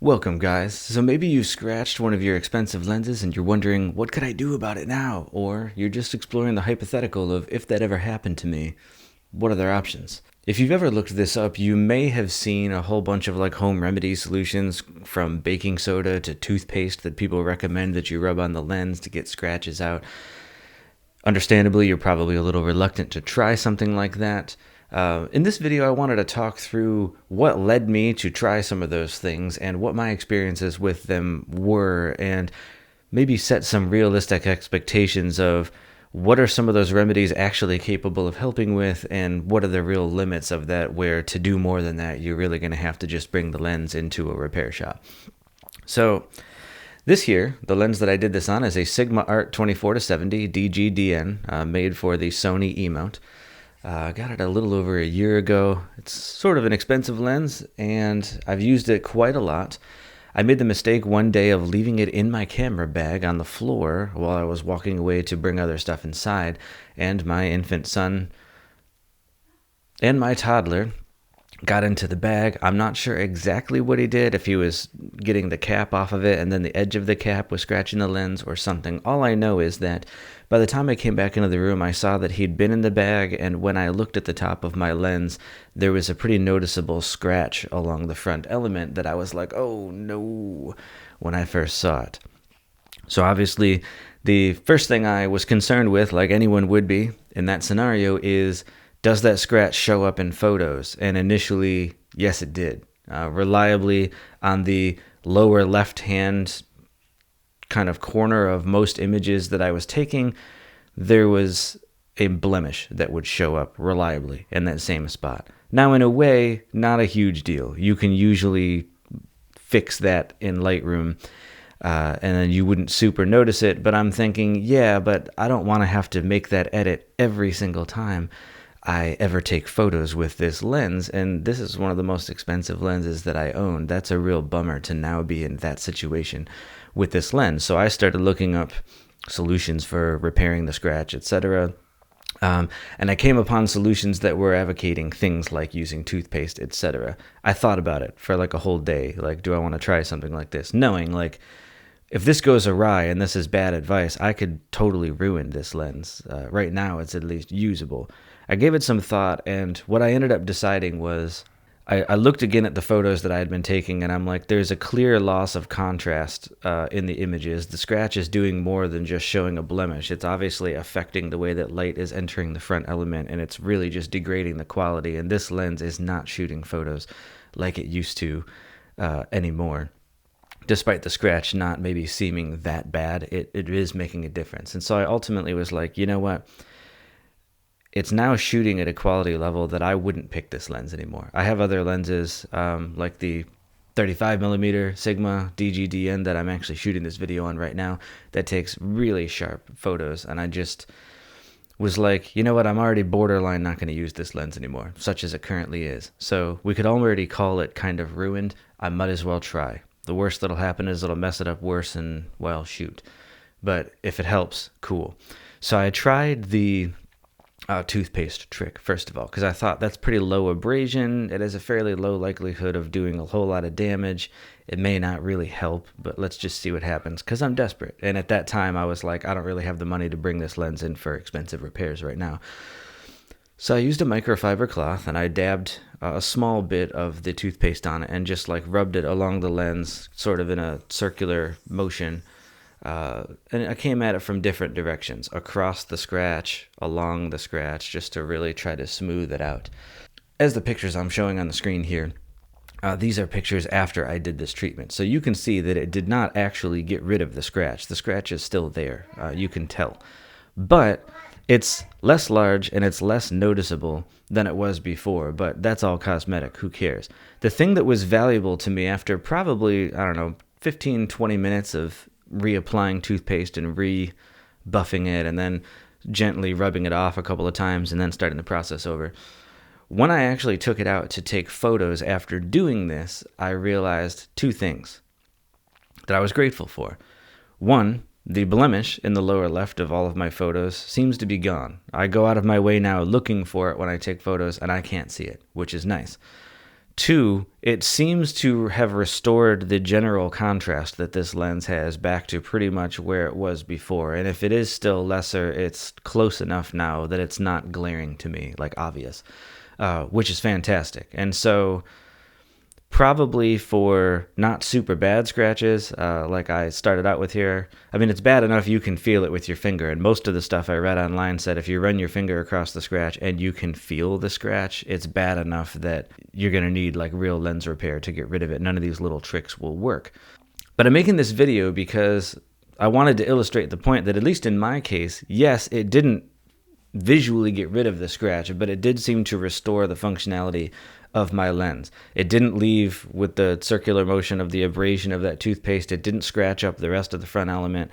Welcome, guys. So maybe you scratched one of your expensive lenses and you're wondering, what could I do about it now? Or you're just exploring the hypothetical of if that ever happened to me, what are their options? If you've ever looked this up, you may have seen a whole bunch of home remedy solutions from baking soda to toothpaste that people recommend that you rub on the lens to get scratches out. Understandably, you're probably a little reluctant to try something like that. In this video, I wanted to talk through what led me to try some of those things and what my experiences with them were, and maybe set some realistic expectations of what are some of those remedies actually capable of helping with, and what are the real limits of that, where to do more than that, you're really going to have to just bring the lens into a repair shop. So this here, the lens that I did this on is a Sigma Art 24-70 DGDN, made for the Sony E-mount. I got it a little over a year ago. It's sort of an expensive lens, and I've used it quite a lot. I made the mistake one day of leaving it in my camera bag on the floor while I was walking away to bring other stuff inside, and my infant son and my toddler got into the bag. I'm not sure exactly what he did, if he was getting the cap off of it and then the edge of the cap was scratching the lens or something. All I know is that by the time I came back into the room, I saw that he'd been in the bag, and when I looked at the top of my lens, there was a pretty noticeable scratch along the front element that I was like, oh no, when I first saw it. So obviously, the first thing I was concerned with, like anyone would be in that scenario, is does that scratch show up in photos? And initially, yes, it did. Reliably on the lower left-hand kind of corner of most images that I was taking, there was a blemish that would show up reliably in that same spot. Now, in a way, not a huge deal. You can usually fix that in Lightroom, and then you wouldn't super notice it. But I'm thinking, yeah, but I don't want to have to make that edit every single time I ever take photos with this lens, and this is one of the most expensive lenses that I own. That's a real bummer to now be in that situation with this lens. So I started looking up solutions for repairing the scratch, etc. And I came upon solutions that were advocating things like using toothpaste, etc. I thought about it for like a whole day. Like, do I want to try something like this? Knowing like, if this goes awry and this is bad advice, I could totally ruin this lens. Right now, it's at least usable. I gave it some thought, and what I ended up deciding was I looked again at the photos that I had been taking, and I'm like, there's a clear loss of contrast in the images. The scratch is doing more than just showing a blemish. It's obviously affecting the way that light is entering the front element, and it's really just degrading the quality. And this lens is not shooting photos like it used to anymore. Despite the scratch not maybe seeming that bad, it is making a difference. And so I ultimately was like, you know what? It's now shooting at a quality level that I wouldn't pick this lens anymore. I have other lenses, like the 35mm Sigma DGDN that I'm actually shooting this video on right now, that takes really sharp photos. And I just was like, you know what? I'm already borderline not going to use this lens anymore, such as it currently is. So we could already call it kind of ruined. I might as well try. The worst that'll happen is it'll mess it up worse, and, well, shoot. But if it helps, cool. So I tried the toothpaste trick, first of all, because I thought that's pretty low abrasion. It has a fairly low likelihood of doing a whole lot of damage. It may not really help, but let's just see what happens, because I'm desperate. And at that time, I was like, I don't really have the money to bring this lens in for expensive repairs right now. So I used a microfiber cloth, and I dabbed a small bit of the toothpaste on it and just like rubbed it along the lens, sort of in a circular motion. And I came at it from different directions, across the scratch, along the scratch, just to really try to smooth it out. As the pictures I'm showing on the screen here, these are pictures after I did this treatment. So you can see that it did not actually get rid of the scratch. The scratch is still there, you can tell. But it's less large and it's less noticeable than it was before, but that's all cosmetic. Who cares? The thing that was valuable to me after probably, I don't know, 15, 20 minutes of reapplying toothpaste and rebuffing it and then gently rubbing it off a couple of times and then starting the process over. When I actually took it out to take photos after doing this, I realized two things that I was grateful for. One, the blemish in the lower left of all of my photos seems to be gone. I go out of my way now looking for it when I take photos, and I can't see it, which is nice. Two, it seems to have restored the general contrast that this lens has back to pretty much where it was before. And if it is still lesser, it's close enough now that it's not glaring to me, like obvious, which is fantastic. And so probably for not super bad scratches, like I started out with here. I mean, it's bad enough you can feel it with your finger, and most of the stuff I read online said if you run your finger across the scratch and you can feel the scratch, it's bad enough that you're going to need like real lens repair to get rid of it. None of these little tricks will work. But I'm making this video because I wanted to illustrate the point that, at least in my case, yes, it didn't visually get rid of the scratch, but it did seem to restore the functionality of my lens. It didn't leave with the circular motion of the abrasion of that toothpaste. It didn't scratch up the rest of the front element.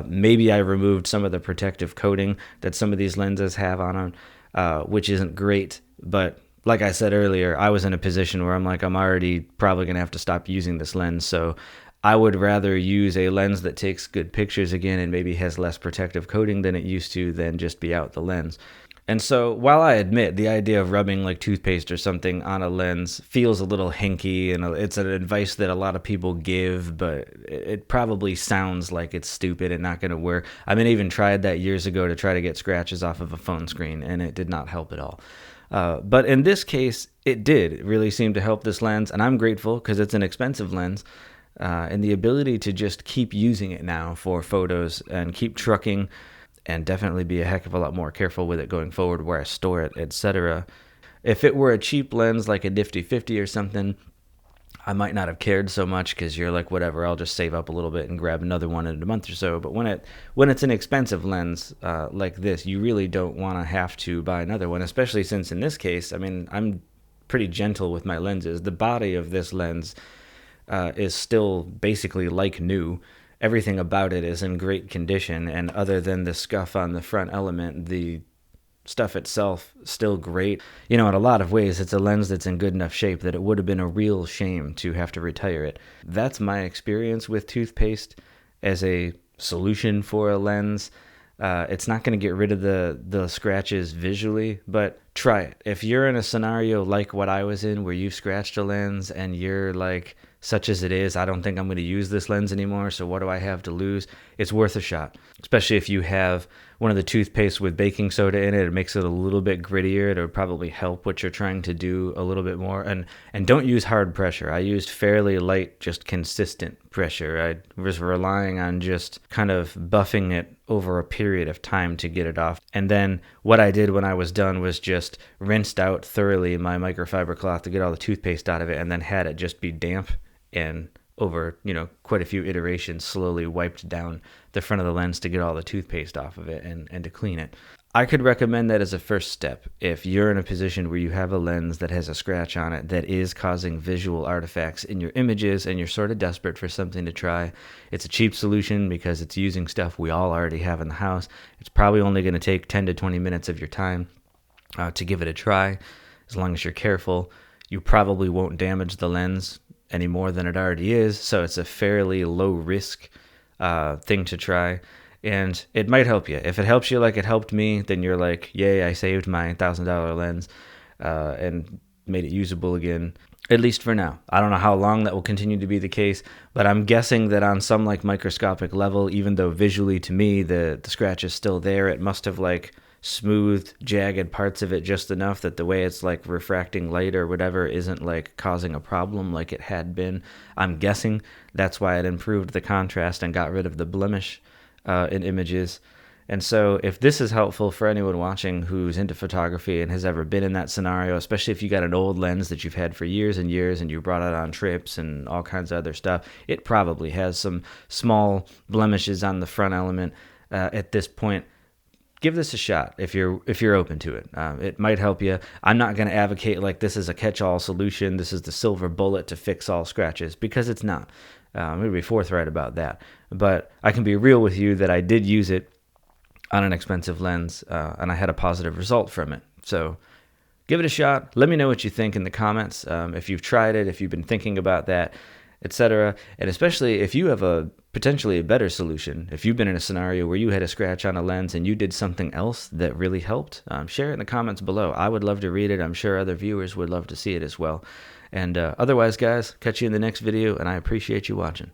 Maybe I removed some of the protective coating that some of these lenses have on them, which isn't great. But like I said earlier, I was in a position where I'm like, I'm already probably going to have to stop using this lens. So I would rather use a lens that takes good pictures again and maybe has less protective coating than it used to than just be out the lens. And so while I admit the idea of rubbing like toothpaste or something on a lens feels a little hinky, and it's an advice that a lot of people give, but it probably sounds like it's stupid and not going to work. I mean, I even tried that years ago to try to get scratches off of a phone screen, and it did not help at all. But in this case, it did really seem to help this lens, and I'm grateful because it's an expensive lens. And the ability to just keep using it now for photos and keep trucking, and definitely be a heck of a lot more careful with it going forward, where I store it, etc. If it were a cheap lens like a Nifty 50 or something, I might not have cared so much because you're like, whatever, I'll just save up a little bit and grab another one in a month or so. But when it's an expensive lens like this, you really don't want to have to buy another one, especially since in this case, I mean, I'm pretty gentle with my lenses. The body of this lens is still basically like new. Everything about it is in great condition, and other than the scuff on the front element, the stuff itself still great. You know, in a lot of ways, it's a lens that's in good enough shape that it would have been a real shame to have to retire it. That's my experience with toothpaste as a solution for a lens. It's not going to get rid of the scratches visually, but try it. If you're in a scenario like what I was in, where you've scratched a lens and you're like, such as it is, I don't think I'm going to use this lens anymore, so what do I have to lose? It's worth a shot, especially if you have one of the toothpastes with baking soda in it. It makes it a little bit grittier. It would probably help what you're trying to do a little bit more. And don't use hard pressure. I used fairly light, just consistent pressure. I was relying on just kind of buffing it over a period of time to get it off. And then what I did when I was done was just rinsed out thoroughly my microfiber cloth to get all the toothpaste out of it, and then had it just be damp, and over, quite a few iterations, slowly wiped down the front of the lens to get all the toothpaste off of it and to clean it. I could recommend that as a first step. If you're in a position where you have a lens that has a scratch on it that is causing visual artifacts in your images and you're sort of desperate for something to try, it's a cheap solution because it's using stuff we all already have in the house. It's probably only going to take 10 to 20 minutes of your time to give it a try. As long as you're careful, you probably won't damage the lens any more than it already is, so it's a fairly low risk thing to try, and it might help you. If it helps you like it helped me, then you're like, yay, I saved my $1,000 lens and made it usable again, at least for now. I don't know how long that will continue to be the case, but I'm guessing that on some like microscopic level, even though visually to me the scratch is still there, it must have like smoothed, jagged parts of it just enough that the way it's like refracting light or whatever isn't like causing a problem like it had been. I'm guessing that's why it improved the contrast and got rid of the blemish in images. And so if this is helpful for anyone watching who's into photography and has ever been in that scenario, especially if you got an old lens that you've had for years and years and you brought it on trips and all kinds of other stuff, it probably has some small blemishes on the front element at this point. Give this a shot if you're open to it. It might help you. I'm not going to advocate like this is a catch-all solution. This is the silver bullet to fix all scratches, because it's not. I'm going to be forthright about that. But I can be real with you that I did use it on an expensive lens, and I had a positive result from it. So give it a shot. Let me know what you think in the comments. If you've tried it, if you've been thinking about that, etc. And especially if you have potentially a better solution. If you've been in a scenario where you had a scratch on a lens and you did something else that really helped, share it in the comments below. I would love to read it. I'm sure other viewers would love to see it as well. And otherwise, guys, catch you in the next video, and I appreciate you watching.